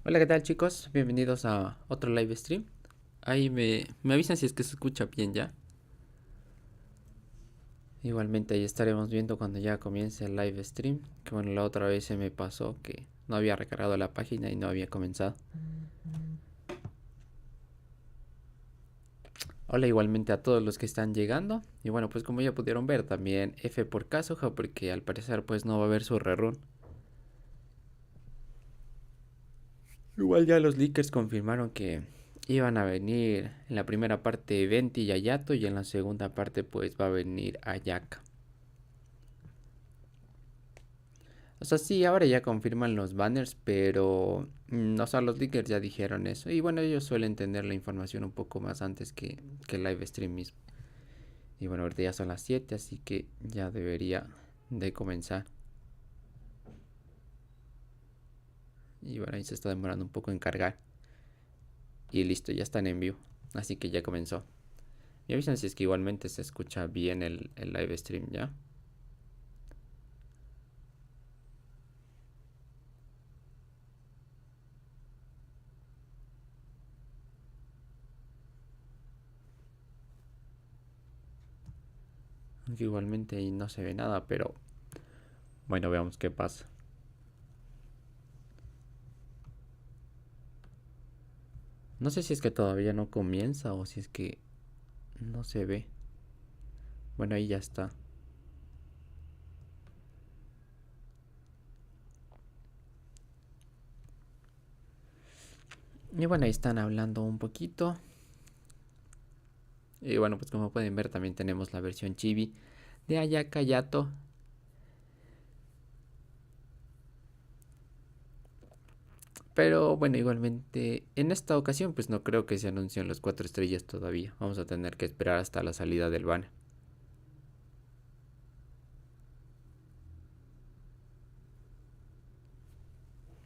Hola, ¿qué tal, chicos? Bienvenidos a otro live stream. Ahí me avisan si es que se escucha bien ya. Igualmente ahí estaremos viendo cuando ya comience el live stream. Que bueno, la otra vez se me pasó que no había recargado la página y no había comenzado. Hola igualmente a todos los que están llegando. Y bueno, pues como ya pudieron ver, también F por KAZUHA, porque al parecer pues no va a haber su RERUN. Igual ya los leakers confirmaron que iban a venir en la primera parte Venti y Ayato, y en la segunda parte pues va a venir Ayaka. O sea, sí, ahora ya confirman los banners, pero o sea, los leakers ya dijeron eso. Y bueno, ellos suelen tener la información un poco más antes que el live stream mismo. Y bueno, ahorita ya son las 7, así que ya debería de comenzar. Y bueno, ahí se está demorando un poco en cargar. Y listo, ya están en vivo. Así que ya comenzó. Me avisan si es que igualmente se escucha bien el live stream ya. Aunque igualmente ahí no se ve nada, pero bueno, veamos qué pasa. No sé si es que todavía no comienza o si es que no se ve. Bueno, ahí ya está. Y bueno, ahí están hablando un poquito. Y bueno, pues como pueden ver, también tenemos la versión chibi de Ayaka Yato. Pero bueno, igualmente en esta ocasión pues no creo que se anuncien los 4 estrellas todavía. Vamos a tener que esperar hasta la salida del banner.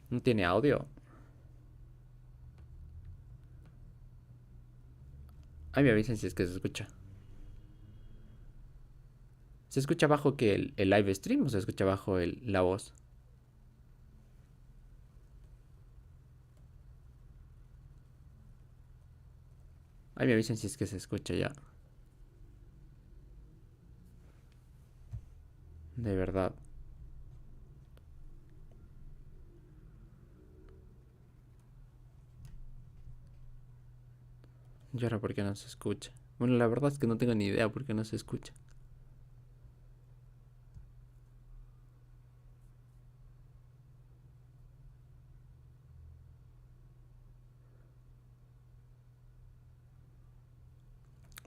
No tiene audio. Ahí me avisen si es que se escucha. ¿Se escucha bajo que el live stream o se escucha bajo la voz? Ahí me avisen si es que se escucha ya. De verdad. ¿Y ahora por qué no se escucha? Bueno, la verdad es que no tengo ni idea por qué no se escucha.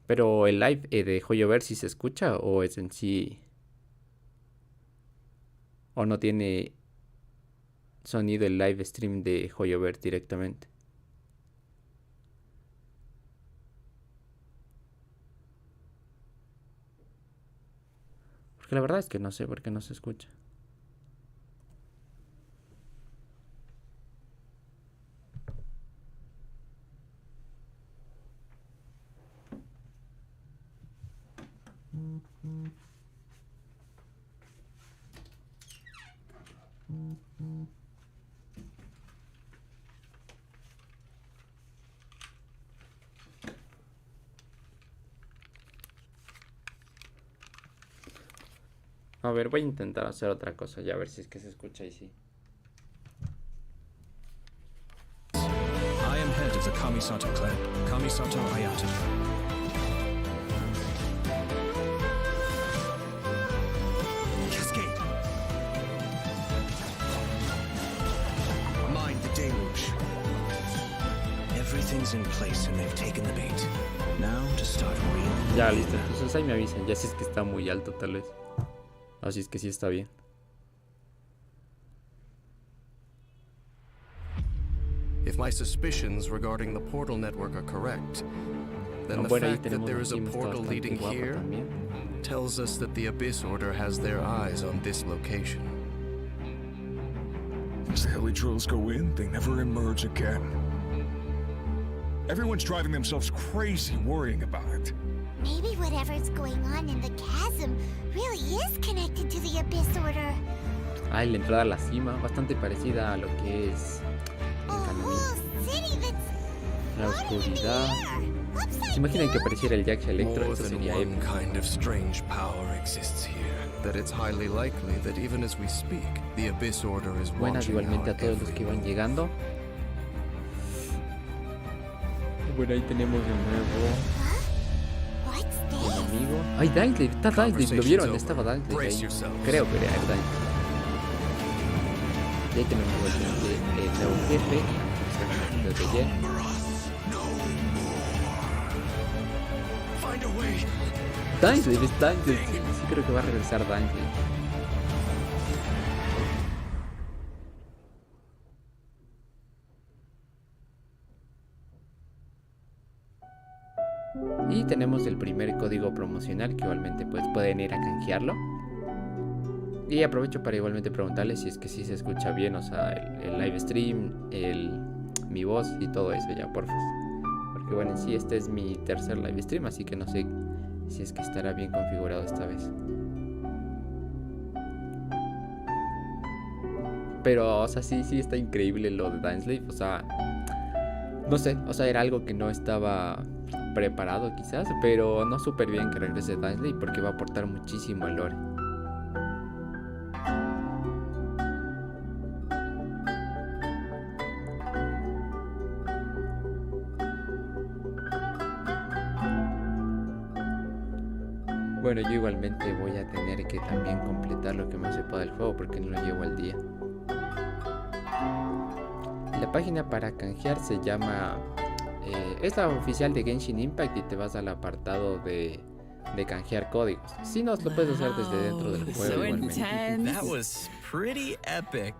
Pero el live dejó llover si se escucha o es en sí. O no tiene sonido el live stream de Joyover directamente. Porque la verdad es que no sé por qué no se escucha. A ver, voy a intentar hacer otra cosa ya, a ver si es que se escucha y sí. I am head of the Kamisato clan, Kamisato Ayato. Cascade. Mind the deluge. Everything's in place and they've taken the bait. Now to start real. Ya, listo. Entonces ahí me avisan. Ya si es que está muy alto tal vez. Así es que sí está bien. If my suspicions regarding the portal network are correct, then the fact that there is a portal leading here tells us that the Abyss Order has their eyes on this location. As the heli drills go in, they never emerge again. Everyone's driving themselves crazy worrying about it. Maybe whatever's going on in the chasm really is connected to the Abyss Order. Ah, la entrada a la cima, bastante parecida a lo que es La oscuridad. ¿Se imaginan que apareciera el Jax Electro? More Eso than sería one épico. kind of strange power exists here. That it's highly likely that even as we speak, the Abyss Order is Buenas watching igualmente our a todos los que van every llegando. Bueno, ahí tenemos de nuevo un amigo. ¡Ay, Dainsley! Está Dainsley, ¿lo vieron? Estaba Dainsley ahí. Creo que era Dainsley. Y ahí tenemos igualmente el nuevo jefe. Desde ayer. Dainsley, es Dainsley. Sí, creo que va a regresar Dainsley. Y tenemos el primer código promocional que igualmente pues pueden ir a canjearlo. Y aprovecho para igualmente preguntarles si es que sí se escucha bien, o sea, el live stream, mi voz y todo eso ya, porfa. Porque bueno, en sí este es mi tercer live stream, así que no sé si es que estará bien configurado esta vez. Pero, o sea, sí está increíble lo de Dainsley, o sea, no sé, o sea, era algo que no estaba preparado quizás, pero no súper bien que regrese Dainsley porque va a aportar muchísimo al lore. Bueno, yo igualmente voy a tener que también completar lo que más se pueda del juego porque no lo llevo al día. La página para canjear se llama... es la oficial de Genshin Impact y te vas al apartado de canjear códigos. Si no, lo puedes hacer desde dentro del juego igualmente. That was pretty epic.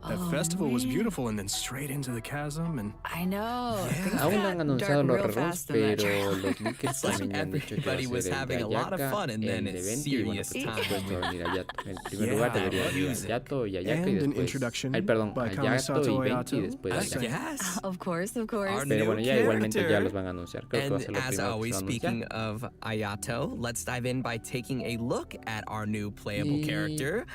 That festival was beautiful, and then straight into the chasm, and I know. Aún no han anunciado los reruns, pero los leakers también han dicho que va a ser el de Ayaka, el de Venti y bueno, por supuesto va a venir Ayato. En primer lugar debería venir Ayato y Ayaka y después... Ay, perdón, Ayato y Venti y después Ayaka. Of course. Pero bueno, ya igualmente ya los van a anunciar. Creo que va a ser lo And as primero que always, se va a speaking anunciar. of Ayato, let's dive in by taking a look at our new playable character,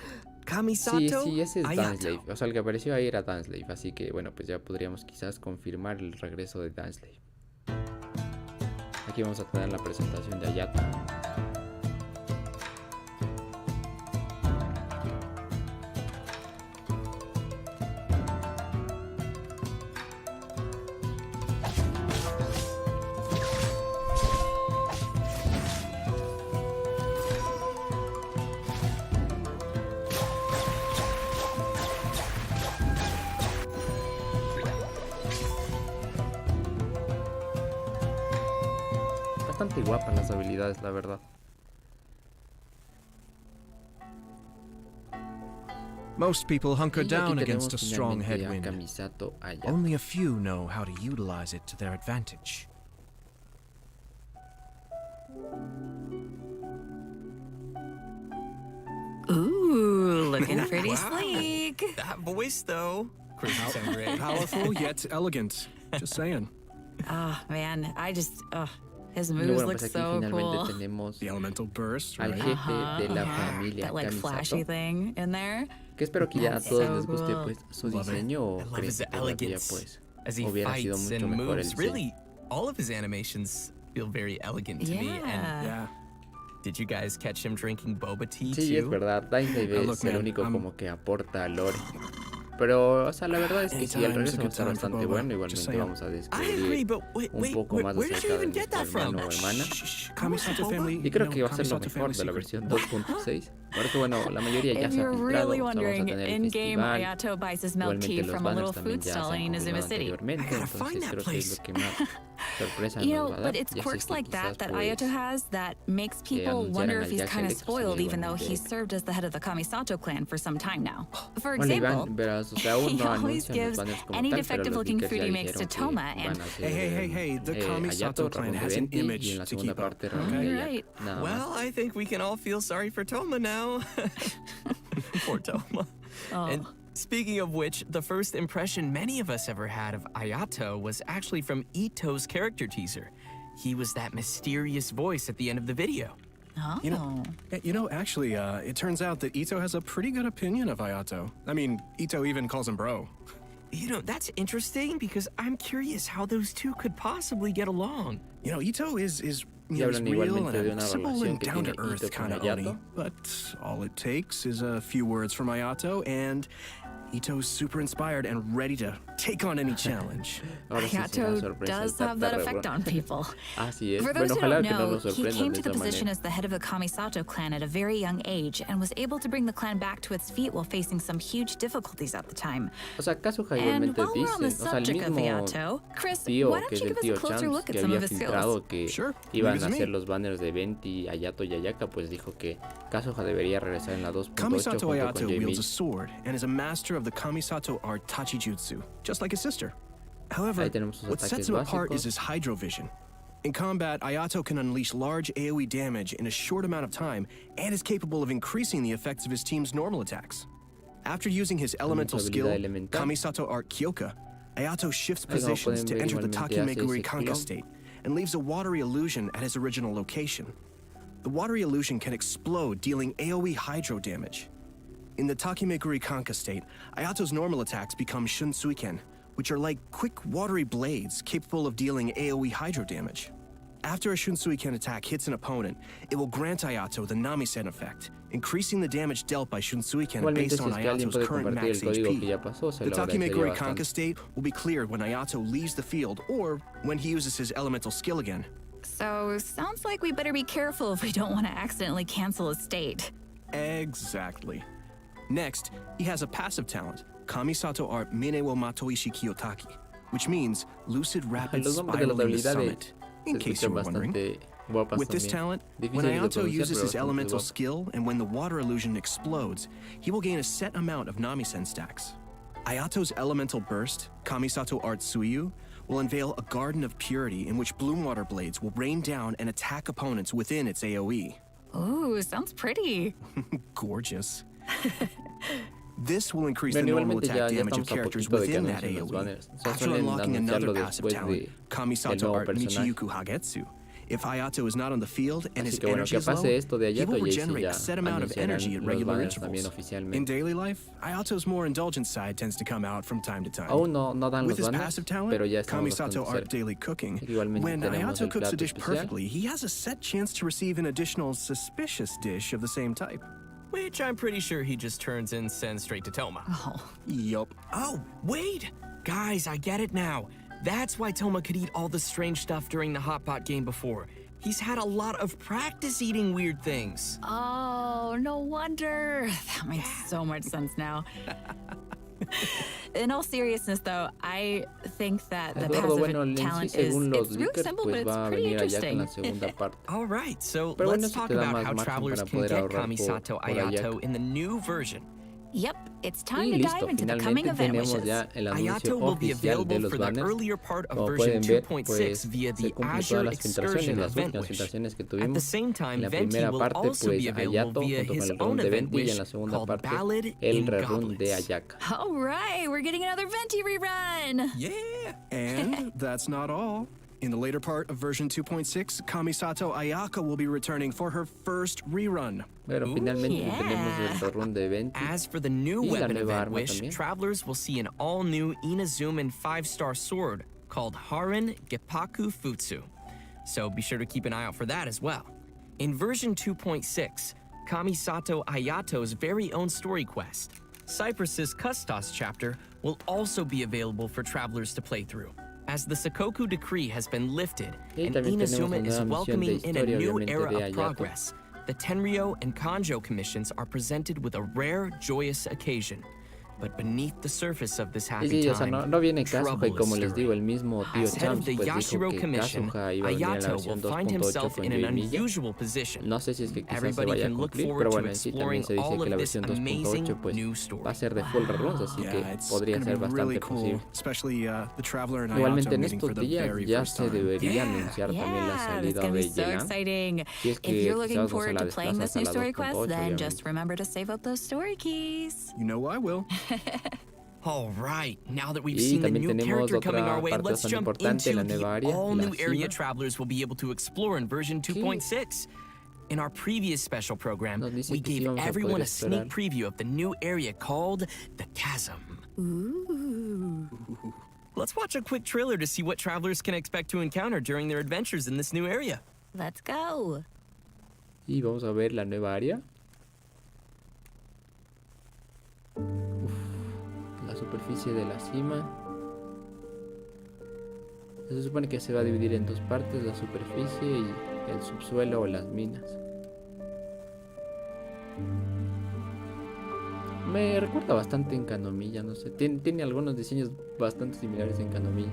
Kamisato Sí, ese es Ayato. Dainsley. O sea, el que apareció ahí era Dainsley. Así que bueno, pues ya podríamos quizás confirmar el regreso de Dainsley. Aquí vamos a tener la presentación de Ayato. Bastante guapas las habilidades, la verdad. most people hunker Y aquí down tenemos against a strong finalmente a headwind. Kamisato Ayato. Only a few know how to utilize it to their advantage. Ooh, looking pretty sleek. That voice, though. Crazy sound great. Powerful yet elegant. Just saying. Oh, man, his Y moves bueno, look pues aquí so finalmente cool. tenemos The elemental burst, al right? jefe de la familia That like flashy Kamisato. thing in there. Que espero que ya a That's todos so les guste cool. pues su Love it. diseño o I love creen his que todavía elegance pues as he hubiera sido fights mucho and mejor el moves. diseño. Really, all of his animations feel very elegant to me. And Yeah. Yeah. did you guys catch him drinking boba tea Sí, es too? verdad, Dainsley Look, es el man, único I'm- como que aporta al lore. Pero, o sea, la verdad es que sí, el Anytime is regreso a va a good estar time for bastante boba. bueno. Just Igualmente saying. vamos a I agree, descubrir but wait, un poco más where did you acerca even de get that nuestro from? hermano o hermana. Kamisato family. Y creo you que know, va a ser lo Kamisato mejor family de la secret. versión 2.6. Por eso, bueno, la mayoría ya If se ha you're filtrado. really O sea, vamos a wondering, tener el in-game festival. Ayato buys his milk Igualmente tea los from a little banners también food ya se stall han in Inazuma confirmado City. anteriormente. I gotta Entonces find that creo que es place. lo que más sorpresa You nos know, va a dar. but it's Ya sé quirks que like quizás, that pues, Ayato has that makes people anunciaran wonder al if he's Jax kind of Electro, spoiled sería even though igualmente he served as the head of the Kamisato clan for some time now. For Bueno, example, Iván, verás, o sea, aún he no always anuncian los gives banners como any tal, pero defective los looking leakers food ya he makes to dijeron que Toma van and a ser Hey, the Kamisato Ayato, clan Ramón de has an Venti, y image en la to segunda keep up. parte Ramón Okay? de You're Ayaka. right. Nada Well, más. I think we can all feel sorry for Toma now. Poor Toma. Oh. And speaking of which, the first impression many of us ever had of Ayato was actually from Ito's character teaser. He was that mysterious voice at the end of the video. Oh. You know, actually, it turns out that Ito has a pretty good opinion of Ayato. I mean, Ito even calls him bro. You know, that's interesting because I'm curious how those two could possibly get along. You know, Ito is Y hablan real igualmente de and una simple relación and que tiene down-to-earth Ito con kind of Hayato. Oni, but all it takes is a few words from Hayato and Ito's super inspired and ready to take on any challenge. Ahora sí será Hayato sorpresa does esta have that perra, effect bro. on people. Así es. For those Bueno, who ojalá don't que no know, nos he sorprendan came de to the esa position manera. as the head of the Kamisato clan at a very young age and was able to bring the clan back to its feet while facing some huge difficulties at the time. O sea, Kazuha And igualmente while we're on the dice, o sea, el subject of mismo Hayato, Chris, tío, why que don't es you el give us tío a closer Champs, look que at some of había his skills? filtrado que Sure, iban leave it a to me. hacer los banners de Venti, Hayato y Ayaka, pues dijo que Kazuha debería regresar en la 2.8 Kamisato junto con Hayato Jamie. wields a sword and is a master of the Kamisato art Tachijutsu, just like his sister. However, Ahí tenemos sus what sets ataques him apart básicos. is his hydrovision. In combat, Hayato can unleash large AoE damage in a short amount of time and is capable of increasing the effects of his team's normal attacks. After using his elemental su skill, habilidad elemental. Kamisato Art Kyoka, Hayato shifts Ahí como positions pueden to ver, enter the igualmente hace Takemeguri ese Kanka estilo. state and leaves a watery illusion at his original location. The watery illusion can explode, dealing AoE hydro damage. In the Takemeguri Kanka state, Hayato's normal attacks become Shunsuiken, which are like quick watery blades capable of dealing AoE hydro damage. After a Shunsuiken attack hits an opponent, it will grant Hayato the Namisen effect, increasing the damage dealt by Shunsuiken Igualmente, based si on es que alguien Hayato's puede current compartir max el código que HP. ya pasó, se The lo agradecería Takemeguri Kanka bastante. state will be cleared when Hayato leaves the field or when he uses his elemental skill again. So, sounds like we better be careful if we don't want to accidentally cancel his state. Exactly. Next, he has a passive talent, Kamisato Art Mine wo Matoishi Kiyotaki, which means lucid rapid Los nombres de las spiraling the habilidades summit, in se case you escuchan were wondering. bastante guapas With this también. talent, when Difíciles de Hayato pronunciar, uses pero his bastante elemental guapas. skill and when the water illusion explodes, he will gain a set amount of Namisen stacks. Hayato's elemental burst, Kamisato Art Suiyu, will unveil a garden of purity in which bloom water blades will rain down and attack opponents within its AoE. Ooh, sounds pretty. Gorgeous. This will increase the Bueno, normal igualmente attack ya damage of estamos a characters poquito de que within that anuncien los AoE. banners. O sea, After suelen unlocking another anunciarlo passive después talent, del Kamisato nuevo Art personaje. Michiyuku Hagetsu. If Hayato is not on the field and Así his que bueno, energy que is low, pase esto de he Hayato will y ahí sí regenerate ya a set amount of energy anunciarán at los regular banners también intervals. oficialmente. In daily life, Hayato's more indulgent side tends to come out from time to time. Aún no dan With los his banners, passive talent, pero ya estamos Kamisato bastante Art cerca. Daily Cooking, Igualmente when tenemos Hayato el cooks a plato dish especial. perfectly, he has a set chance to receive an additional suspicious dish of the same type. Which I'm pretty sure he just turns and sends straight to Toma. Oh, Yup. Oh, wait! Guys, I get it now. That's why Toma could eat all the strange stuff during the Hot Pot game before. He's had a lot of practice eating weird things. oh, no wonder. That makes so much sense now. In all seriousness, though, I think that the Eduardo, passive bueno, en sí, talent is según los it's really leakers, simple, but pues it's va a pretty venir allá con interesting. la segunda parte. All right, so Pero bueno, let's eso talk te da about más how margen travelers para can poder get ahorrar Kamisato por Hayato Ayaka. in the new version. Yep, it's time Y to listo, dive into the coming finalmente event tenemos wishes. ya el anuncio Hayato will be oficial de available los for the banners. earlier part of Como version pueden ver, 2.6 pues via se the cumplen Azure todas las filtraciones, Excursion las event últimas wish. filtraciones que At tuvimos. the same time, En la Venti primera will parte, also pues be available Hayato via junto con his el own run de event Venti y en wish la segunda called parte Ballad el in rerun de Goblins. Ayaka. All right, we're getting another Venti rerun. Yeah! And that's not all. In the later part of version 2.6, Kamisato Ayaka will be returning for her first rerun. Pero finalmente yeah. tenemos el rerun de Venti. As for the new Y la weapon nueva event arma wish, también. travelers will see an all-new Inazuman 5-star sword called Harin Geppaku Futsu. So be sure to keep an eye out for that as well. In version 2.6, Kamisato Ayato's very own story quest, Cypress's Custos chapter, will also be available for travelers to play through. As the Sakoku decree has been lifted Y and también tenemos Inazuma una is nueva misión de welcoming in a historia, new obviamente, era de of Hayato. progress, the Tenryo and Kanjo commissions are presented with a rare, joyous occasion. But beneath the surface of this Y happy sí, o sea, time, no viene Kazuha y trouble como is les digo, el stirring. mismo tío As head of Champs the pues dijo Yashiro que Commission, Kazuha iba a venir a la Hayato will versión find 2.8 himself con in an Yoimiya. unusual position. No sé si es que quizás se Everybody vaya a can look cumplir, forward pero to bueno, en sí también exploring se dice all que la of this versión 2.8 amazing pues new story. va a ser de full reruns, así que It's podría gonna ser be bastante really cool, posible. especially the Traveler and Igualmente Hayato en meeting estos for the días very ya first se time. debería anunciar también la Yeah, it's salida gonna be de so Yelan. exciting. Si es If que you're looking quizás no se forward la to playing this desplazas a new la story quest, 2.8, then just obviamente. remember to save up those story keys. You know I will. All right, now that we've Y seen the también new tenemos character coming otra our way, parte let's bastante jump importante, into la nueva the área, all-new la area cima. travelers will be able to explore in version 2.6. In our previous special program, Nos dice we que sí gave vamos a everyone poder a sneak explorar. preview of the new area called the Chasm. Ooh. Let's watch a quick trailer to see what travelers can expect to encounter during their adventures in this new area. Let's go. Y vamos a ver la nueva área. Uf, la superficie de la cima. Se supone que se va a dividir en dos partes, la superficie y el subsuelo o las minas. Me recuerda bastante en Kanomilla, no sé. Tiene algunos diseños bastante similares en Kanomilla.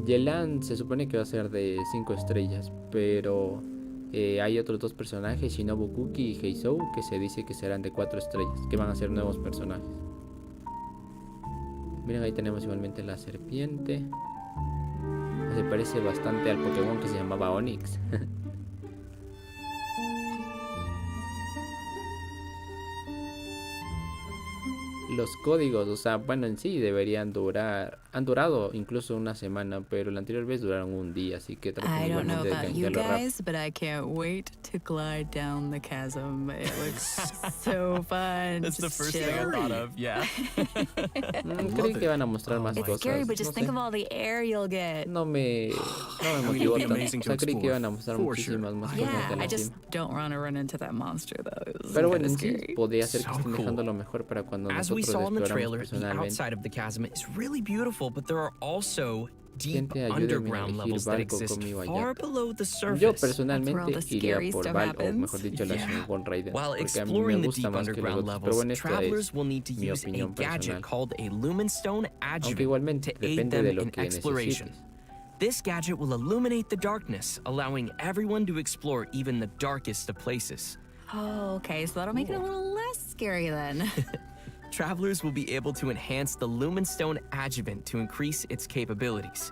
Yelan se supone que va a ser de 5 estrellas, pero hay otros dos personajes, Shinobu Kuki y Heisou, que se dice que serán de 4 estrellas, que van a ser nuevos personajes. Miren, ahí tenemos igualmente la serpiente. Se parece bastante al Pokémon que se llamaba Onix. Los códigos, o sea, bueno, en sí deberían durar, han durado incluso una semana, pero la anterior vez duraron un día, así que traten I don't know igualmente de about you canjearlo rápido. guys, but I can't wait to glide down the chasm. It looks so fun. That's the Just first chill. thing I thought of, yeah. Creí que van a mostrar más It's cosas. scary, but just No think sé. of all the air you'll get. No me motivó be tanto. amazing O to sea, creí que explore, iban a mostrar for sure. muchísimas más cosas Yeah, de la I just cima. don't want to run into that monster though. It was Pero bueno, kinda en sí scary. podría ser que So estén cool. dejándolo mejor para cuando As we nosotros saw in the exploramos trailer, the personalmente. outside of the chasm is really beautiful, but there are also deep Gente, ayúdenme a underground elegir levels that barco exist conmigo allá. far below the surface. Yo That's where personalmente all the iría scary por stuff Val, o happens. mejor dicho la Yeah. Shingon Raiden, While porque a mí me exploring the gusta deep más que los underground otros, pero levels, bueno, esta travelers es will need to mi use a opinión gadget personal. called a Lumenstone Aunque Adjuvant igualmente to aid depende them de lo in que exploration. necesites. This gadget will illuminate the darkness, allowing everyone to explore even the darkest of places. Oh, okay, so that'll make it a little less scary then. Travelers will be able to enhance the Lumenstone Adjuvant to increase its capabilities.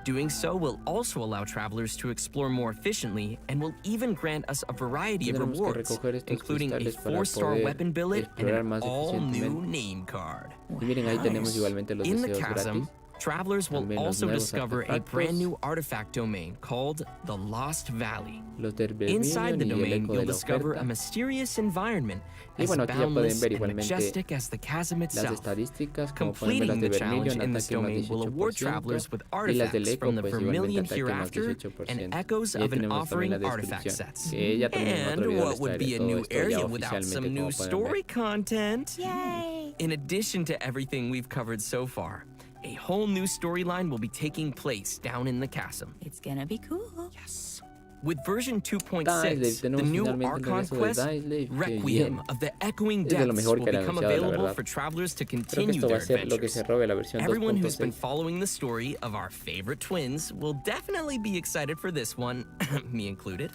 Doing so will also allow travelers to explore more efficiently and will even grant us a variety of Tendremos que rewards, recoger estos including a cristales para 4-star poder weapon billet and explorar an más all-new eficientemente. name card. Y miren, ahí tenemos igualmente los In the deseos chasm, gratis. travelers will También los also nuevos discover a artefactos. brand new artifact domain called the Lost Valley. Los del Inside the Vermilion y el domain, eco you'll de la discover a oferta. mysterious environment Y as bueno, aquí ya pueden boundless ver and igualmente majestic as the chasm las itself. estadísticas, como pueden ver las Completing de the challenge Vermilion, in this ataque más domain will award 18%, travelers with y las del artifacts eco, from the pues Vermilion igualmente ataque más hereafter 18%. and echoes Y ahí of an tenemos también offering la artifact descripción, sets. que ya también en otro And video what les would traeré be a todo new esto ya area without some oficialmente, new como pueden story ver. content? Yay! In addition to everything we've covered so far, a whole new storyline will be taking place down in the chasm. It's gonna be cool. Yes. With version Dice 2.6, the tenemos new finalmente el Archon regreso de quest, Dice, qué Requiem bien. of the Echoing Es de lo Depths, mejor will que han become anunciado, la available verdad. for travelers to Creo que continue esto va their a ser lo que adventures. se robe la versión Everyone who's been 2.6. following the story of our favorite twins will definitely be excited for this one, me included.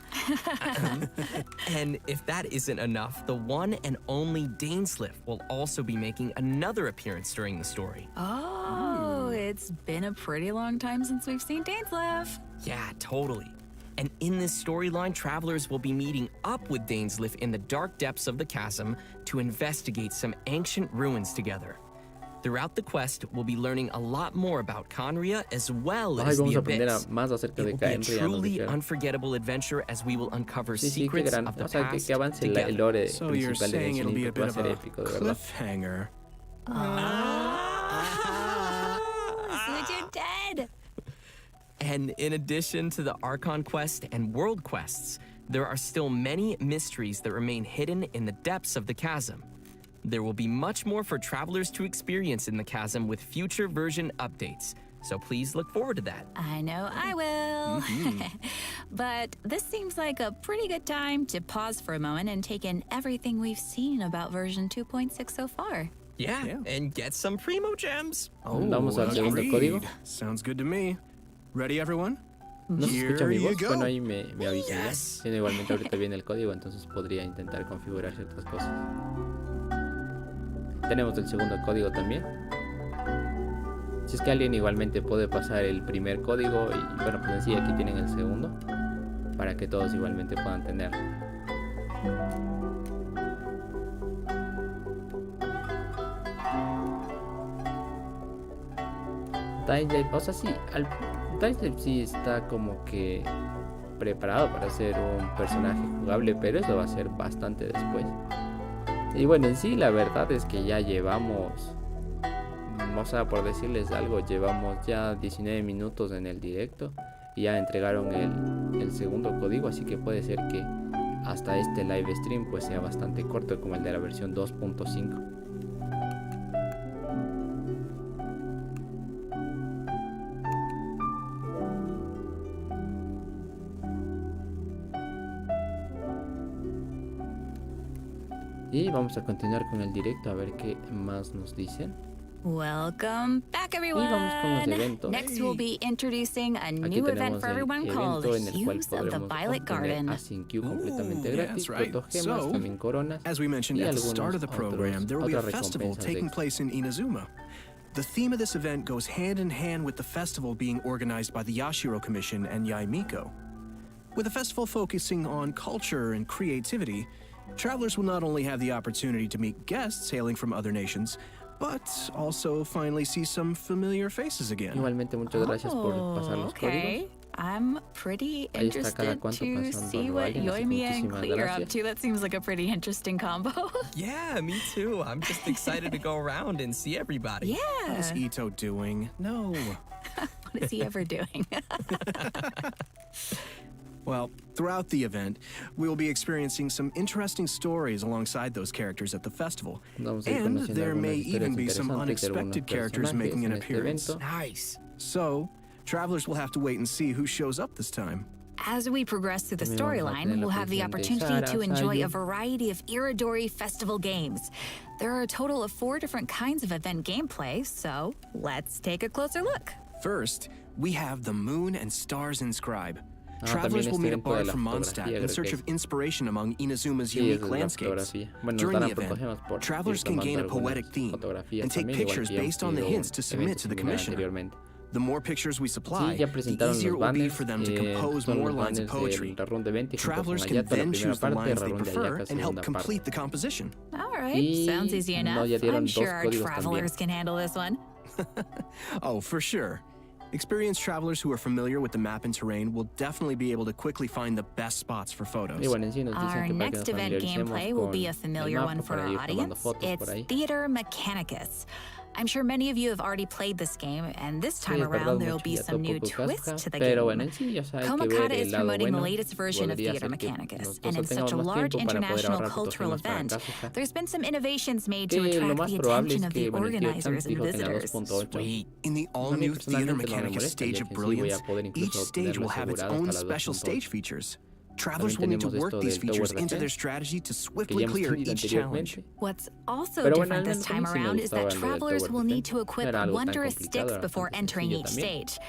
And if that isn't enough, the one and only Dainsliff will also be making another appearance during the story. Oh, it's been a pretty long time since we've seen Dainsliff. Yeah, totally. And in this storyline, travelers will be meeting up with Dainsliff in the dark depths of the chasm to investigate some ancient ruins together. Throughout the quest, we'll be learning a lot more about Conria as well Ay, as vamos the a aprender Abyss. más acerca It de will be a Kaenria, nos truly dijeron. unforgettable adventure as we will uncover Sí, sí, qué secrets gran. of the O sea, past que avance el together. lore So you're principal de saying Genshin it'll be a Impact, va bit a of ser a épico, de verdad. cliffhanger. Switch, you're dead. And in addition to the Archon quest and world quests, there are still many mysteries that remain hidden in the depths of the chasm. There will be much more for travelers to experience in the chasm with future version updates, so please look forward to that. I know I will. But this seems like a pretty good time to pause for a moment and take in everything we've seen about version 2.6 so far. Yeah, and get some Primo Gems. Vamos al segundo agreed. código. Sounds good to me. Ready, everyone? ¿No se escucha mi Here voz? you Bueno, go. ahí me avisan ya. Yes. Sí, igualmente ahorita viene el código, entonces podría intentar configurar ciertas cosas. Tenemos el segundo código también. Si es que alguien igualmente puede pasar el primer código y bueno, pues en sí aquí tienen el segundo para que todos igualmente puedan tenerlo. Dice, o sea, sí, Dice sí está como que preparado para ser un personaje jugable, pero eso va a ser bastante después. Y bueno, en sí la verdad es que ya llevamos, o sea, por decirles algo, llevamos ya 19 minutos en el directo y ya entregaron el segundo código, así que puede ser que hasta este live stream pues sea bastante corto como el de la versión 2.5. Y vamos a continuar con el directo a ver qué más nos dicen. Welcome back, everyone. Y vamos con los eventos. Next, we'll be introducing a Aquí new event tenemos for el everyone called evento en el cual Use of the podremos Violet obtener Garden. A5Q completamente gratis, that's right. protogemas, So, también coronas as we mentioned y at the algunos start of the program, there will be a otras festival recompensas taking extra. place in Inazuma. The theme of this event goes hand in hand with the festival being organized by the Yashiro Commission and Yaimiko. With the festival focusing on culture and creativity, travelers will not only have the opportunity to meet guests hailing from other nations, but also finally see some familiar faces again. Igualmente, muchas gracias por pasar los Okay. códigos. I'm pretty Ahí está cada interested cuánto to pasando see lo what alguien, así que Yoimi and muchísimas Clee are up gracias. to. That seems like a pretty interesting combo. Yeah, me too. I'm just excited to go around and see everybody. What is Yeah. Ito doing? No. What is he ever doing? Well, throughout the event, we will be experiencing some interesting stories alongside those characters at the festival. Vamos a ir And conociendo there may algunas historias even be some interesantes de algunos unexpected characters making personajes an en este appearance. evento. Nice. So, travelers will have to wait and see who shows up this time. As we progress through the También vamos a tener storyline, la we'll have the aparición de opportunity to Sara, enjoy Sayu. a variety of Iridori festival games. There are a total of 4 different kinds of event gameplay, so let's take a closer look. First, we have the Moon and Stars Inscribe. También Travelers will este meet a evento de bard la from fotografía, Mondstadt creo in que search es. of inspiration among Inazuma's Sí, unique esa es la landscapes. fotografía. Bueno, nos During darán the event, protogemas por travelers ir can gain a tomando poetic algunas theme fotografías and take también, igual pictures que ya hemos based on the tenido hints to un submit evento to the similar commission. anteriormente. The more pictures we Sí, supply, ya the presentaron easier los it will be banners, for them to compose son more los lines of banners poetry. del RERUN de 20 junto con Travelers can Ayato la then primera choose the parte, lines they RERUN de prefer Ayaka and help segunda complete parte. the composition. All right, Y sounds easy enough. no, ya dieron I'm dos sure our códigos travelers también. can handle this one. Oh, for sure. Experienced travelers who are familiar with the map and terrain will definitely be able to quickly find the best spots for photos. Y bueno, en sí nos dicen Our que para que next nos event familiaricemos gameplay will con be a el familiar mapa one for para our ir tomando audience. fotos It's por ahí. Theater Mechanicus. I'm sure many of you have already played this game, and this Sí, time es verdad, around there will mucho be ya some new topo twists Kazuha, to the pero game. bueno, en sí, o sea, hay que ver Komakata is el lado promoting the bueno. latest version of Podría Theater ser que Mechanicus, nosotros and in tengamos such a más large tiempo para poder international ahorrar cultural protogemas para event, Kazuha. there's been some innovations made to Que lo attract más the probable attention es of que, the bueno, el tío Chan organizers and dijo que en la visitors. 2.8. Sweet. In the A mí all-new Theater personalmente no me Mechanicus molesta, stage ya of que sí voy a brilliance, poder each incluso stage will tenerlo have its asegurado own hasta la special 2.8. stage features. Travelers También will need to tenemos work esto these del features Tower into their Defense, strategy to que swiftly ya hemos clear tenido each challenge. anteriormente. What's also Pero bueno, different al this menos a mí time sí me around is that gustaba lo del travelers Tower will need Defense. to No equip era algo tan wondrous complicado, sticks era before bastante entering sencillo each también. stage.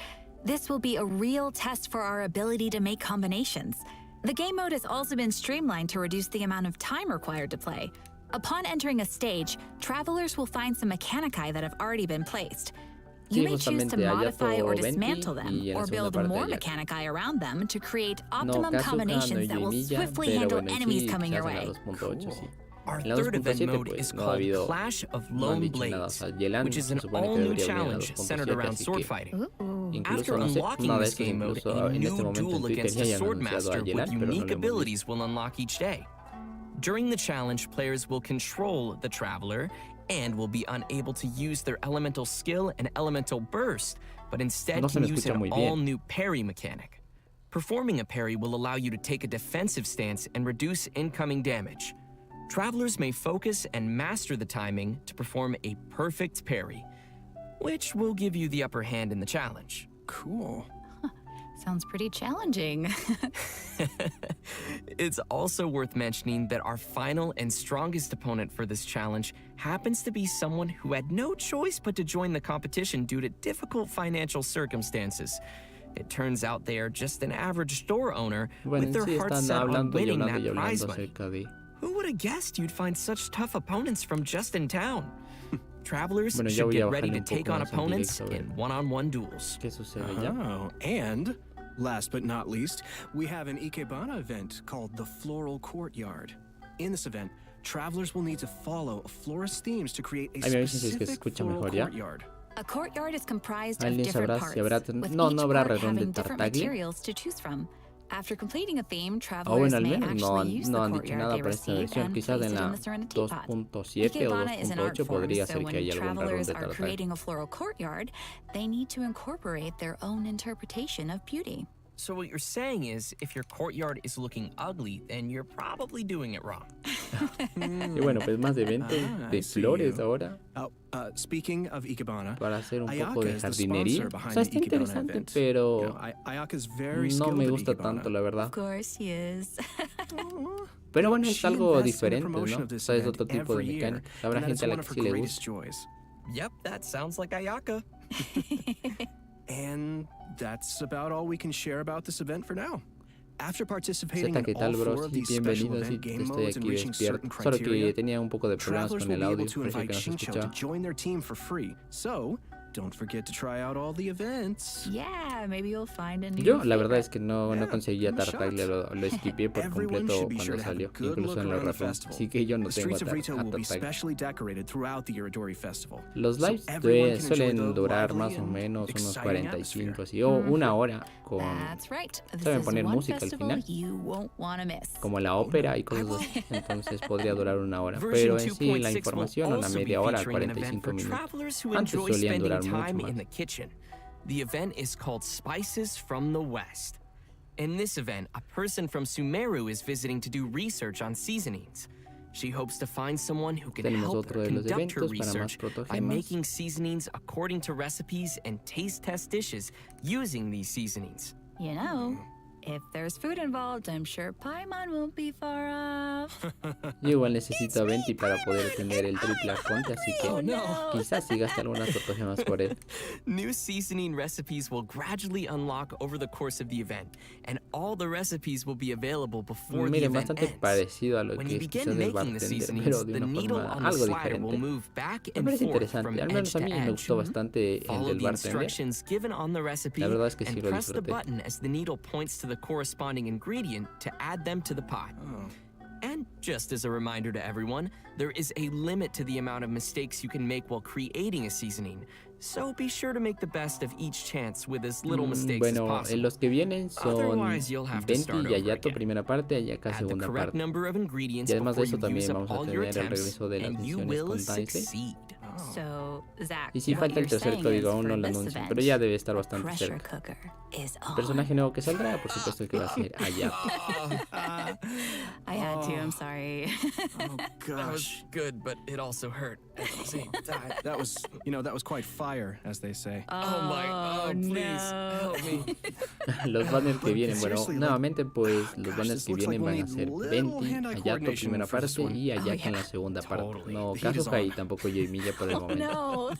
This will be a real test for our ability to make combinations. The game mode has also been streamlined to reduce the amount of time required to play. Upon entering a stage, travelers will find some mechanici that have already been placed. You Sí, may choose to justamente modify or Ayato 20 dismantle them, y en la or segunda build parte more Ayato. mechanici around them to create No optimum Kazuha, no combinations that will Yoimiya, swiftly pero handle bueno, en enemies sí coming your quizás en la way. 2.8 sí. Our En la third event 2.7 mode pues is no ha called habido, Clash of no han Lone dicho nada, o Blades, sea, Yelan which is se an supone que all-new debería venir a la challenge centered 2.7, around así sword que fighting. incluso After no sé, unlocking una de this esas game mode, incluso a en new este momento en duel Twitter against ya a hayan sword anunciado a master Yelan, with pero no unique lo hemos visto. abilities will unlock each day. During the challenge, players will control the traveler and will be unable to use their elemental skill and elemental burst, but instead No se can me use escucha an muy bien. all-new parry mechanic. Performing a parry will allow you to take a defensive stance and reduce incoming damage. Travelers may focus and master the timing to perform a perfect parry, which will give you the upper hand in the challenge. Cool. Sounds pretty challenging. It's also worth mentioning that our final and strongest opponent for this challenge happens to be someone who had no choice but to join the competition due to difficult financial circumstances. It turns out they are just an average store owner Bueno, with en their sí hearts están set on hablando y winning hablando y that prize hablando money. acerca de... Who would have guessed you'd find such tough opponents from just in town? Travelers Bueno, ya should voy a get ready bajarle to un poco take on más al opponents directo, a ver in one-on-one duels. ¿Qué sucede ya? Oh, and last but not least, we have an Ikebana event called the Floral Courtyard. In this event, travelers will need to follow a florist's themes to create a Ay, me avisen si es que se specific escucha floral mejor ya. courtyard. A courtyard is comprised of ¿Alguien different sabrá parts, si habrá... with No, each no habrá part RERUN de having different Tartaglia. materials to choose from. After completing a theme, O travelers bueno, al may menos actually use no the han dicho courtyard nada they para esta receive versión. and Quizás place en it in la the Serenity Pod. 2.7 o Ikebana is an art 2.8 form, podría so ser que when haya algún RERUN travelers de are Tartaglia. creating a floral courtyard, they need to incorporate their own interpretation of beauty. So what you're saying is, if your courtyard is looking ugly, then you're probably doing it wrong. Y bueno, pues más eventos de flores ahora. Speaking of Ikebana, Para hacer un Ayaka poco de is the jardinería. sponsor O behind sea, the está Ikebana interesante, event. pero Ayaka's very no skilled me at gusta Ikebana. tanto, la verdad. Of course he is. Pero bueno, es She algo invests in the diferente, promotion ¿no? of O this sea, es event otro tipo de every year, mecánica. Habrá and that is gente a la one que of her sí le greatest gusta. joys. Yep, that sounds like Ayaka. And that's about all we can share about this event for now. After participating Zeta, in ¿qué all tal, 4 bros? of Y these special bienvenidos, y event game estoy modes and aquí reaching certain despierto. Solo que criteria, tenía un poco de problemas travelers con will el be able audio, to parecía invite que no se Shincho to escuchaba. join their team for free. So, don't forget to try out all the events. Yeah, maybe you'll find a new Yo, la verdad favorite. es que no Yeah, conseguía give 'em a Tartaglia, shot. lo skippé por Everyone completo should be sure cuando to have a salió, good incluso look en la around the RERUN. festival. Así que yo no The tengo a streets of Rito will be Tartaglia. specially decorated throughout the Iridori Festival. Los So lives everyone can enjoy suelen the durar lively más o and menos unos exciting 45 atmosphere. así, o una hora con That's right. This saben is poner one música al festival final, you won't want to miss. como la ópera y cosas así. Entonces podría durar una hora. Version Pero en sí la 2.6 will información una also be media hora, featuring an event 45 for minutos. travelers who Antes enjoy solían spending durar mucho time más. in the kitchen. The event is called Spices from the West. In this event, a person from Sumeru is visiting to do research on seasonings. She hopes to find someone who can Tenemos help otro her de los conduct her eventos para más research by protogemas. making seasonings according to recipes and taste test dishes using these seasonings. You know, if there's food involved, I'm sure Paimon won't be far off. Yo igual necesito a Venti para poder tener el triple arconte, así que Oh, no. quizás sí gaste algunas protogemas por él. New seasoning recipes will gradually unlock over the course of the event, and all the recipes will be available before the Miren, event bastante ends. parecido a lo When que you es begin quizás el making the bartender, seasonings, pero de the una needle forma on the algo slider will diferente. move back Me and parece forth interesante, from al edge menos a to mí me edge. gustó bastante el Follow del the bartender. instructions given on the recipe La verdad es que sí and lo press the disfruté. button as the needle points to the corresponding ingredient to add them to the pot. Oh. And just as a reminder to everyone, there is a limit to the amount of mistakes you can make while creating a seasoning. So be sure to make the best of each chance with as little mistakes as Bueno, possible. los que vienen son Otherwise, you'll have to Venti start y over Ayato again. primera parte, Ayaka Add the segunda correct parte. number of ingredients Y además de before eso you también use up vamos a all your tener el attempts, regreso de las and you misiones will con Daisy. succeed. So, Zach, Y sí what falta el you're tercer saying código, is aún for no lo this anuncian, event, pero ya debe estar the bastante pressure cerca. cooker is El on. personaje nuevo que saldrá, por supuesto que va a ser Ayato. I had to, I'm sorry. Oh That was gosh. good, but it also hurt at the same time. That was, that was quite fire, as they say. Oh, please, no. help me. Los banners que vienen, bueno, Seriously, like, nuevamente pues los gosh, banners this que looks like vienen we'll van a need ser little Venti, hand-eye Ayato coordination primera for this parte one. y Ayaka yeah. en la segunda parte. Totally. No The heat is KAZUHA y on. tampoco Yoimiya por el Oh momento. no.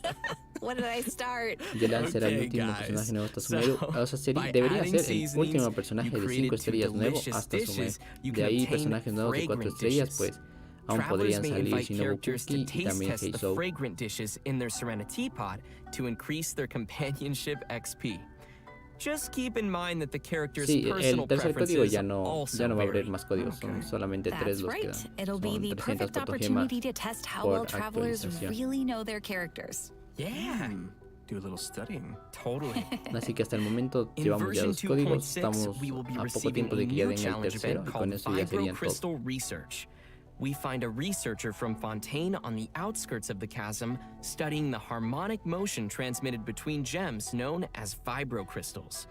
What did I start? Yelan será el Okay, último guys. personaje nuevo hasta So, Sumeru. O sea, by debería adding ser el seasonings, último personaje you de created 5 estrellas two nuevo delicious hasta Sumeru. dishes. You De can ahí obtain personajes nuevos de 4 fragrant estrellas, dishes. pues aún Travelers podrían may salir invite Shinobu characters to Kuki y taste también test the Heisou. fragrant dishes in their Serenity Pod to increase their companionship XP. Just keep in mind that the character's Sí, personal el tercer código preferences ya no also va a abrir vary. más códigos, son solamente 3 That's los que right. dan. It'll be Son the 300 perfect protogemas. opportunity to test how por well travelers actualización. really know their characters. Yeah, Do a little studying. totally. Así que hasta el momento In llevamos ya version 2 códigos, 2.6, estamos we will be a poco receiving tiempo a de que ya new den el challenge tercero event y con called eso ya serían todos. Crystal Research. We find a researcher from Fontaine on the outskirts of the chasm studying the harmonic motion transmitted between gems known as vibrocrystals.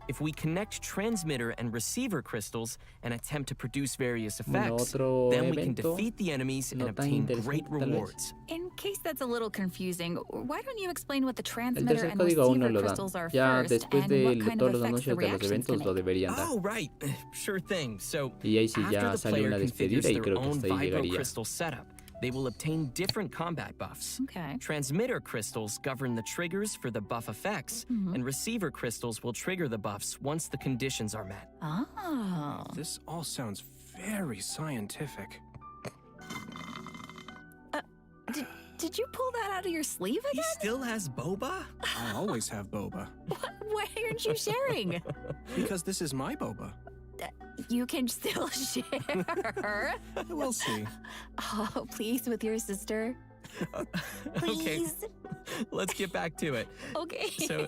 If we connect transmitter and receiver crystals and attempt to produce various Bueno, effects, otro then we can evento defeat the enemies and no tan obtain interesante, great tal vez. rewards. In case that's a little confusing, why don't you explain what the El transmitter tercer and código aún no receiver lo dan. crystals are Ya first, después and de what kind todos of los effects the anuncios de los reactions can eventos lo make? deberían dar. Oh, right. Sure thing. So, Y ahí sí after ya the sale player una configures despedida y their creo que own hasta ahí llegaría. vibrocrystal setup, they will obtain different combat buffs. Okay. Transmitter crystals govern the triggers for the buff effects, and receiver crystals will trigger the buffs once the conditions are met. Oh. This all sounds very scientific. Did you pull that out of your sleeve He again? still has boba? I always have boba. Why aren't you sharing? Because this is my boba. You can still share. We'll see. Oh, please, with your sister. Okay, let's get back to it. Okay. So,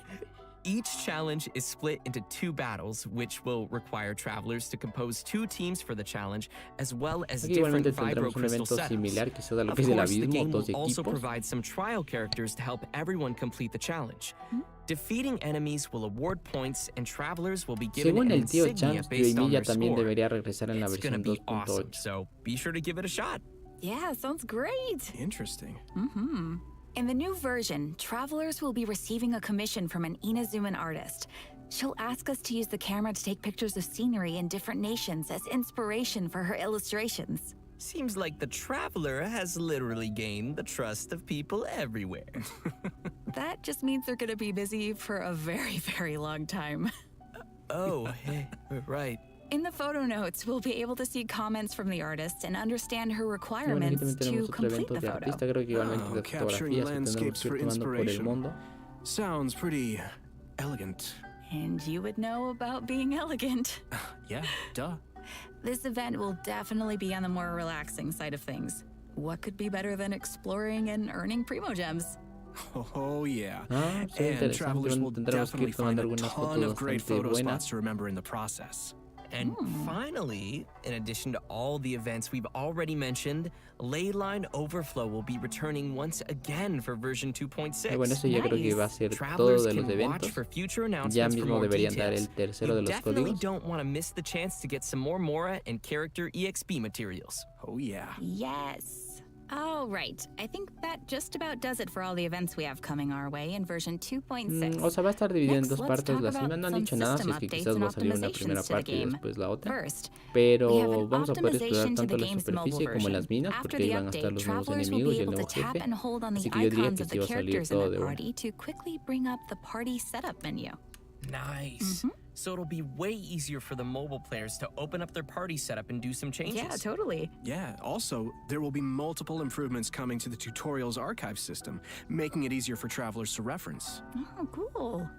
each challenge is split into 2 battles, which will require travelers to compose 2 teams for the challenge, as well as Aquí different igualmente vibro tendremos un crystal evento setups. similar que sea de lo Of que es el course, the abismo, game will 2 also equipos. provide some trial characters to help everyone complete the challenge. Defeating enemies will award points, and travelers will be given Según an el tío insignia Champs, based on Yoimiya their también score. debería regresar en la It's gonna versión be awesome, 2.8. so be sure to give it a shot. Yeah, sounds great. Interesting. In the new version, travelers will be receiving a commission from an Inazuman artist. She'll ask us to use the camera to take pictures of scenery in different nations as inspiration for her illustrations. Seems like the traveler has literally gained the trust of people everywhere. That just means they're gonna be busy for a very, very long time. Oh, hey, right. In the photo notes, we'll be able to see comments from the artist and understand her Y bueno, aquí requirements también to tenemos otro complete evento the de photo. artista, creo que igualmente de Capturing fotografías que tendremos landscapes que ir for tomando por el inspiration. mundo. Sounds pretty elegant. And you would know about being elegant. Yeah, duh. This event will definitely be on the more relaxing side of things. What could be better than exploring and earning Primo Gems? Oh, yeah. Ah, sí, And interesante. travelers will Tendremos que definitely ir tomando find a algunas ton fotos of great bastante photo buenas. spots to remember in the process. And finally, in addition to all the events we've already mentioned, Leyline Overflow will be returning once again for version 2.6. Y bueno, eso ya creo que va a ser todo Travelers de los can watch eventos. for future Ya announcements for mismo more deberían dar details. el tercero de You los definitely códigos. don't want to miss the chance to get some more Mora and character EXP materials. Oh, yeah. Yes. All right. I think that just about does it for all the events we have coming our way in version 2.6. O sea, va a estar dividido en Next, dos let's partes talk la about cima. No han some dicho nada, si system es que updates quizás and va a salir una optimizations primera to the parte y game. después la otra. First, we have Pero an vamos a poder explorar optimization to tanto the la game's mobile superficie como version. las minas, After porque the ahí van a estar update, los nuevos travelers will enemigos be y el able to nuevo tap jefe. and hold on the Así que yo diría icons que of sí the va a salir characters in todo the de una. party to quickly bring up the party setup menu. Nice. So it'll be way easier for the mobile players to open up their party setup and do some changes. Yeah, totally. Yeah, also, there will be multiple improvements coming to the tutorials archive system, making it easier for travelers to reference. Oh, cool.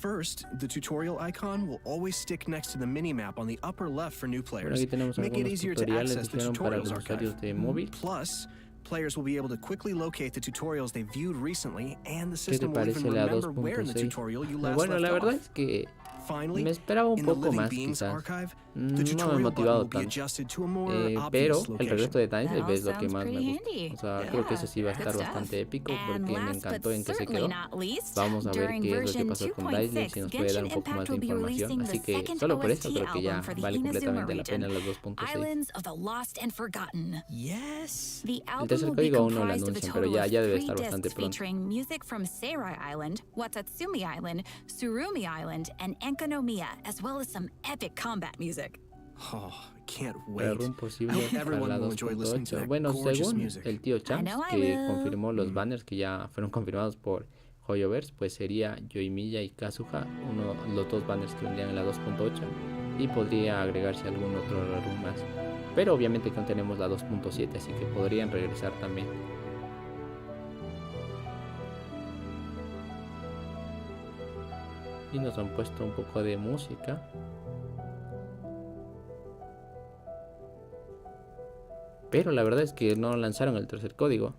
First, the tutorial icon will always stick next to the minimap on the upper left for new Bueno, players, aquí tenemos making it algunos easier to tutoriales access que the hicieron para los tutorials usuarios archive. de móvil. Plus, players will be able to quickly locate the tutorials they viewed recently, and the ¿Qué te system will even parece la remember where in the 2.6? tutorial you last Bueno, left la verdad off. es que Finally, me esperaba un in the poco Living más, Beings quizás. archive, No the me ha tutorial button motivado will be tanto. adjusted to a more Pero obvious el location. regreso de Time That all es lo que sounds más me pretty gusta. handy. O sea, creo que eso sí va a Yeah, estar good bastante stuff. épico And porque me last encantó but en que se certainly quedó. not least, Vamos a ver during qué es lo que version pasó con Daisy, 2.6, si nos puede dar un Genshin poco más Impact de will be información. releasing Así the que second solo por eso OST creo que ya album for the vale Inazuma completamente la region, pena las 2.6. Islands of the Lost and Forgotten. Yes. The El album tercer will be código aún no lo comprised of a anuncian, total pero ya of debe 3 estar bastante discs pronto. featuring music from Seirai Island, Watatsumi Island, Tsurumi Island, and Enkanomiya, as well as some epic combat music. Oh, I can't wait. RERUN posible I hope para everyone la will enjoy listening to 2.8. that Bueno, gorgeous según music. el tío Champs, know I que will. confirmó los banners que ya fueron confirmados por Hoyoverse, pues sería Yoimiya y Kazuha, los dos banners que vendrían en la 2.8, y podría agregarse algún otro RERUN más. Pero obviamente que no tenemos la 2.7, así que podrían regresar también. Y nos han puesto un poco de música. Pero la verdad es que no lanzaron el tercer código.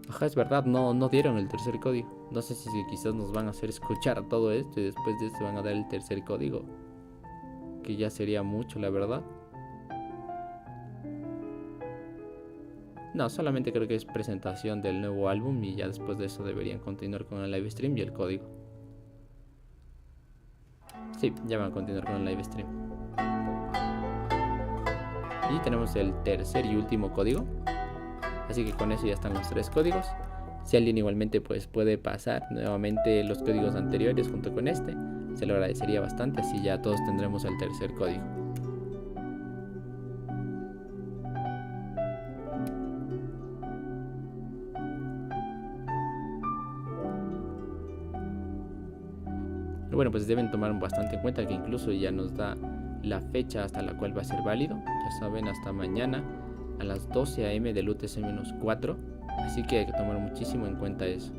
Ajá, es verdad, no dieron el tercer código. No sé si quizás nos van a hacer escuchar todo esto y después de esto van a dar el tercer código. Que ya sería mucho, la verdad. No, solamente creo que es presentación del nuevo álbum y ya después de eso deberían continuar con el live stream y el código. Sí, ya van a continuar con el live stream. Y tenemos el tercer y último código. Así que con eso ya están los 3 códigos. Si alguien igualmente pues puede pasar nuevamente los códigos anteriores junto con este, se lo agradecería bastante, así ya todos tendremos el tercer código. Y bueno, pues deben tomar bastante en cuenta que incluso ya nos da la fecha hasta la cual va a ser válido. Ya saben, hasta mañana a las 12 AM del UTC-4, así que hay que tomar muchísimo en cuenta eso.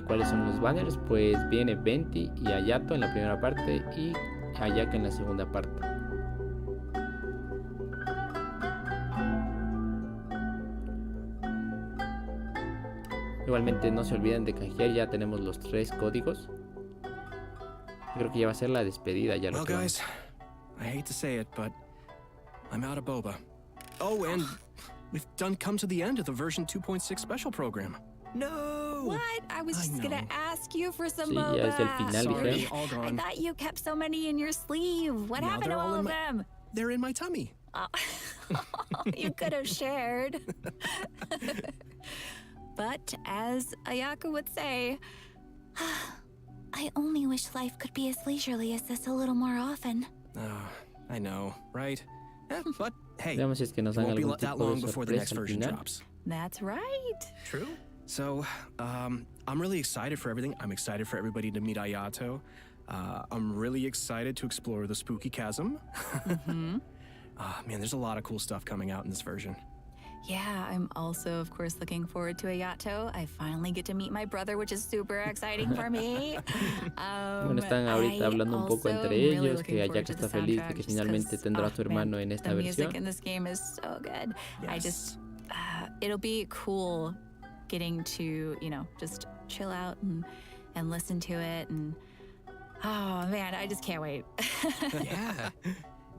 ¿Cuáles son los banners? Pues viene Venti y Hayato en la primera parte y Ayaka en la segunda parte. Igualmente no se olviden de canjear, ya tenemos los 3 códigos. Creo que ya va a ser la despedida, ya lo creo. Guys, I hate to say it, but I'm out of boba. Oh, and we've come to the end of the version 2.6 special program. No! What? I was just gonna ask you for some Sí, boba. ya es el final, Sorry, dijeron. all I gone. thought you kept so many in your sleeve. What Now happened to they're all all in of them? They're in my tummy. Oh. You could have shared. But as Ayaka would say, I only wish life could be as leisurely as this a little more often. I know, right? But hey, Veamos si es que nos it dan won't be algún that tipo long de before the next sorpresa al version final. drops. that's right. True? So, I'm really excited for everything. I'm excited for everybody to meet Ayato. I'm really excited to explore the spooky chasm. Man, there's a lot of cool stuff coming out in this version. Yeah, I'm also, of course, looking forward to Ayato. I finally get to meet my brother, which is super exciting for me. Bueno, están ahorita hablando un poco entre ellos, que Ayaka está feliz de que finalmente tendrá a su hermano en esta the music versión. in this game is so good. I Yes. just, it'll be cool getting to, you know, just chill out and listen to it. And oh man, I just can't wait. Yeah.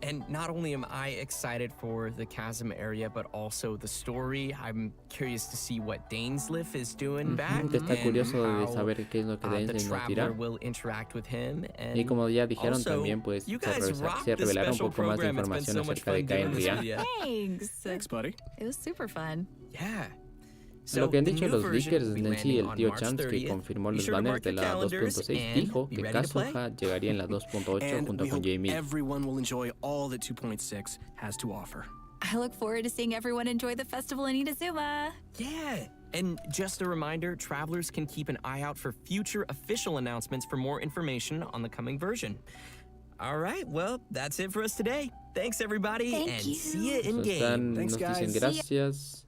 And not only am I excited for the chasm area, but also the story. I'm curious to see what Dainsleif is doing back. Que está and curioso de how, saber qué es lo que the Dainsleif nos traveler dirá. will interact with him. And Y como ya dijeron also, también, pues you se guys rocked se this revelará un special poco más de program. It's been información so much acerca de fun doing this Kain with Ria. you. Thanks. Thanks, buddy. It was super fun. Yeah. Lo que han the dicho new los version leakers, will be en sí landing el on tío March Champs, que 30th. confirmó Be los sure to banners mark de your la calendars 2.6, and dijo be que ready to play. KAZUHA llegaría en la 2.8 And junto we con hope Jamie. everyone will enjoy all that 2.6 has to offer. I look forward to seeing everyone enjoy the festival in Inazuma. Yeah. And just a reminder, travelers can keep an eye out for future official announcements for more information on the coming version. All right, well, that's it for us today. Thanks, everybody, Thank and you. see you in game. Thanks, Nos dicen guys. gracias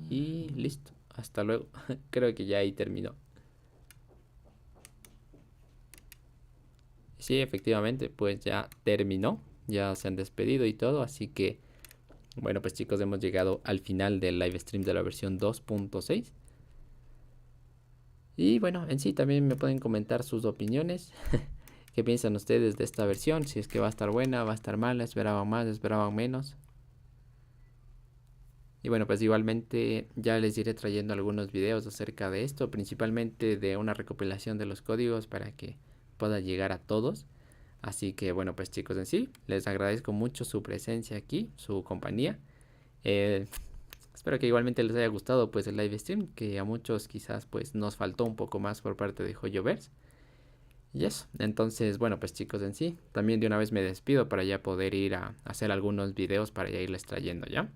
y listo. Hasta luego. Creo que ya ahí terminó. Sí, efectivamente, pues ya terminó. Ya se han despedido y todo. Así que, bueno, pues chicos, hemos llegado al final del live stream de la versión 2.6. Y bueno, en sí también me pueden comentar sus opiniones. ¿Qué piensan ustedes de esta versión? Si es que va a estar buena, va a estar mala, esperaban más, esperaban menos. Y bueno, pues igualmente ya les iré trayendo algunos videos acerca de esto, principalmente de una recopilación de los códigos para que pueda llegar a todos. Así que bueno, pues chicos, en sí, les agradezco mucho su presencia aquí, su compañía. Espero que igualmente les haya gustado pues el live stream, que a muchos quizás pues nos faltó un poco más por parte de Joyoverse. Y eso, entonces bueno, pues chicos, en sí, también de una vez me despido para ya poder ir a hacer algunos videos para ya irles trayendo ya.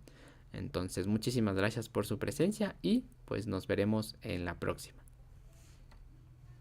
Entonces muchísimas gracias por su presencia y pues nos veremos en la próxima.